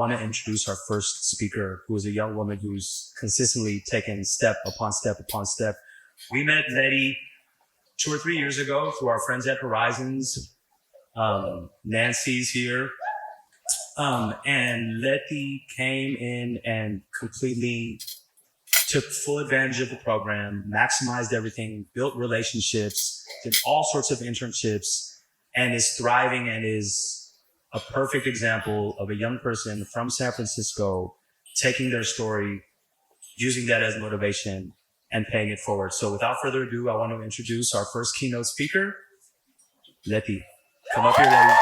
want to introduce our first speaker, who is a young woman who's consistently taken step upon step upon step. We met Letty 2 or 3 years ago through our friends at Horizons. Nancy's here. And Letty came in and completely took full advantage of the program, maximized everything, built relationships, did all sorts of internships, and is thriving and is a perfect example of a young person from San Francisco taking their story, using that as motivation, and paying it forward. So without further ado, I want to introduce our first keynote speaker, Letty. Come up here, Letty.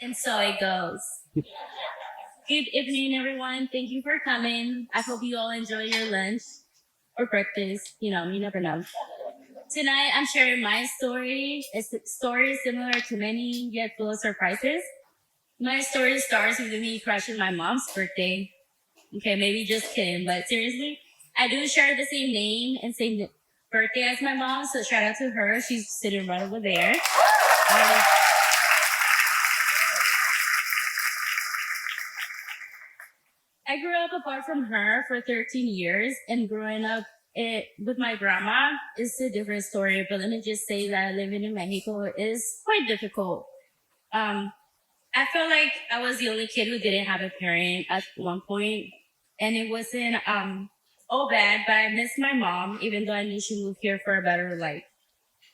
And so it goes. Good evening, everyone. Thank you for coming. I hope you all enjoy your lunch or breakfast. You never know. Tonight, I'm sharing my story. It's a story similar to many, yet full of surprises. My story starts with me crashing my mom's birthday. Okay, maybe just kidding, but seriously, I do share the same name and same birthday as my mom, so shout out to her. She's sitting right over there. I grew up apart from her for 13 years, and growing up with my grandma is a different story. But let me just say that living in Mexico is quite difficult. I felt like I was the only kid who didn't have a parent at one point, and it wasn't all bad. But I missed my mom, even though I knew she moved here for a better life.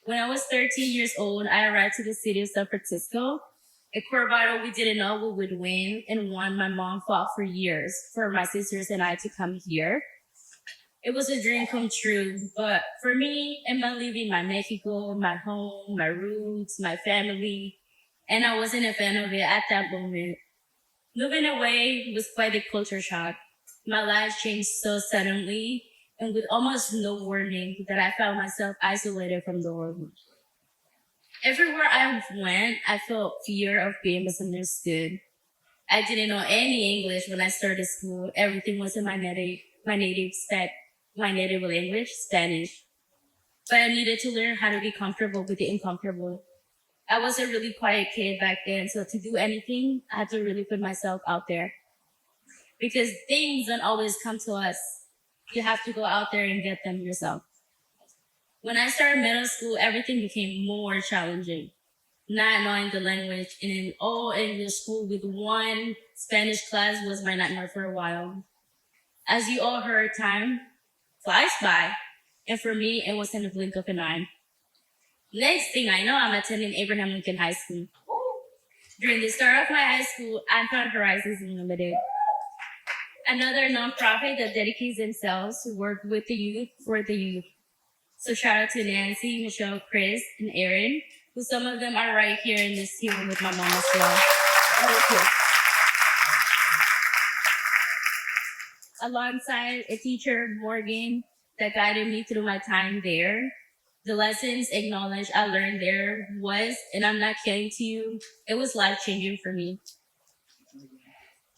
When I was 13 years old, I arrived to the city of San Francisco. A core battle we didn't know we would win, and one my mom fought for years for my sisters and I to come here. It was a dream come true, but for me, it meant leaving my Mexico, my home, my roots, my family, and I wasn't a fan of it at that moment. Moving away was quite a culture shock. My life changed so suddenly and with almost no warning that I found myself isolated from the world. Everywhere I went, I felt fear of being misunderstood. I didn't know any English when I started school. Everything was in my native language, Spanish. But I needed to learn how to be comfortable with the uncomfortable. I was a really quiet kid back then, so to do anything, I had to really put myself out there. Because things don't always come to us. You have to go out there and get them yourself. When I started middle school, everything became more challenging. Not knowing the language in an all English school with one Spanish class was my nightmare for a while. As you all heard, time flies by. And for me, it was in a blink of an eye. Next thing I know, I'm attending Abraham Lincoln High School. During the start of my high school, I found Horizons Unlimited, another nonprofit that dedicates themselves to work with the youth for the youth. So shout out to Nancy, Michelle, Chris, and Aaron, who some of them are right here in this team with my mom as well. Thank you. Alongside a teacher, Morgan, that guided me through my time there. The lessons acknowledged I learned there was, and I'm not kidding to you, it was life-changing for me.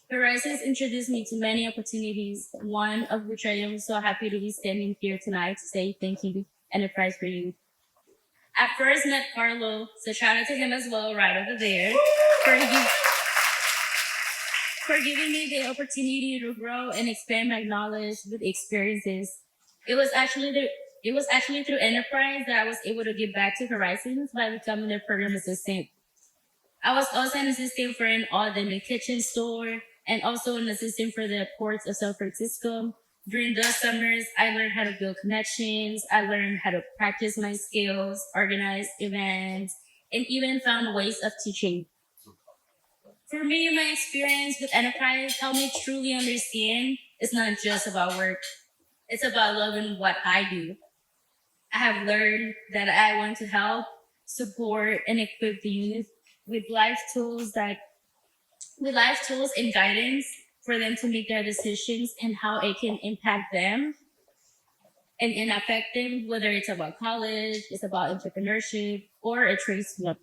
Horizons introduced me to many opportunities, one of which I am so happy to be standing here tonight to say thank you and a prize for you. I first met Carlo, so shout out to him as well, right over there, for giving me the opportunity to grow and expand my knowledge with experiences. It was actually through Enterprise that I was able to give back to Horizons by becoming a program assistant. I was also an assistant for an all-the kitchen store and also an assistant for the ports of San Francisco. During those summers, I learned how to build connections. I learned how to practice my skills, organize events, and even found ways of teaching. For me, my experience with Enterprise helped me truly understand it's not just about work. It's about loving what I do. I have learned that I want to help, support, and equip the youth with life tools and guidance for them to make their decisions and how it can impact them and affect them, whether it's about college, it's about entrepreneurship, or a trade school.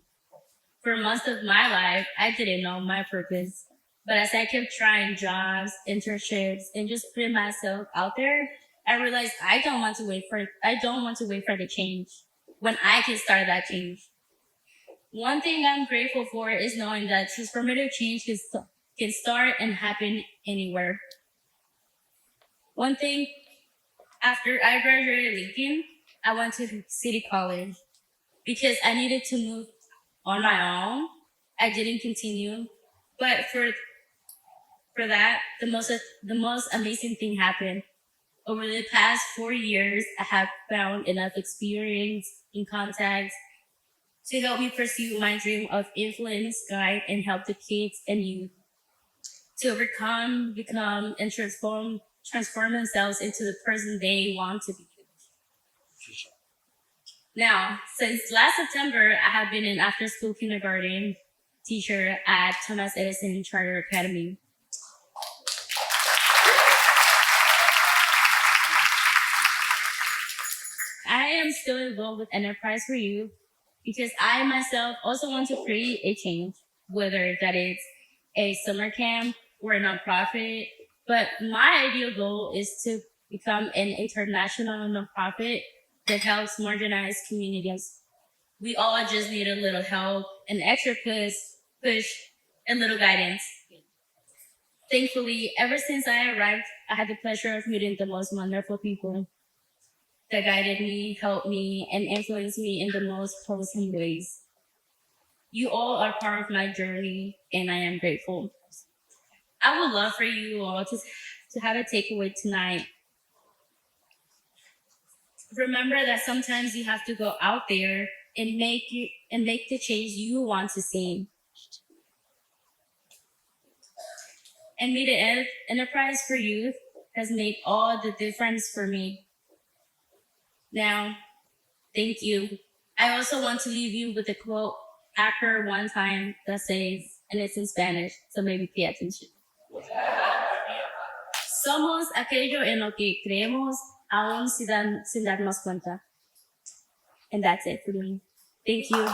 For most of my life, I didn't know my purpose. But as I kept trying jobs, internships, and just putting myself out there, I realized I don't want to wait for the change when I can start that change. One thing I'm grateful for is knowing that transformative change can start and happen anywhere. One thing, after I graduated Lincoln, I went to City College because I needed to move on my own. I didn't continue, but for that, the most amazing thing happened. Over the past 4 years, I have found enough experience in contact to help me pursue my dream of influence, guide, and help the kids and youth to overcome, become, and transform themselves into the person they want to be. Now, since last September, I have been an after-school kindergarten teacher at Thomas Edison Charter Academy. I am still involved with Enterprise for Youth because I myself also want to create a change, whether that is a summer camp or a nonprofit. But my ideal goal is to become an international nonprofit that helps marginalized communities. We all just need a little help, an extra push, and little guidance. Thankfully, ever since I arrived, I had the pleasure of meeting the most wonderful people that guided me, helped me, and influenced me in the most wholesome ways. You all are part of my journey, and I am grateful. I would love for you all to have a takeaway tonight. Remember that sometimes you have to go out there and make the change you want to see. And Meet the Enterprise for Youth has made all the difference for me. Now, thank you. I also want to leave you with a quote I heard one time that says, and it's in Spanish, so maybe pay attention. Somos aquello en lo que creemos aún sin darnos cuenta. And that's it for me. Thank you.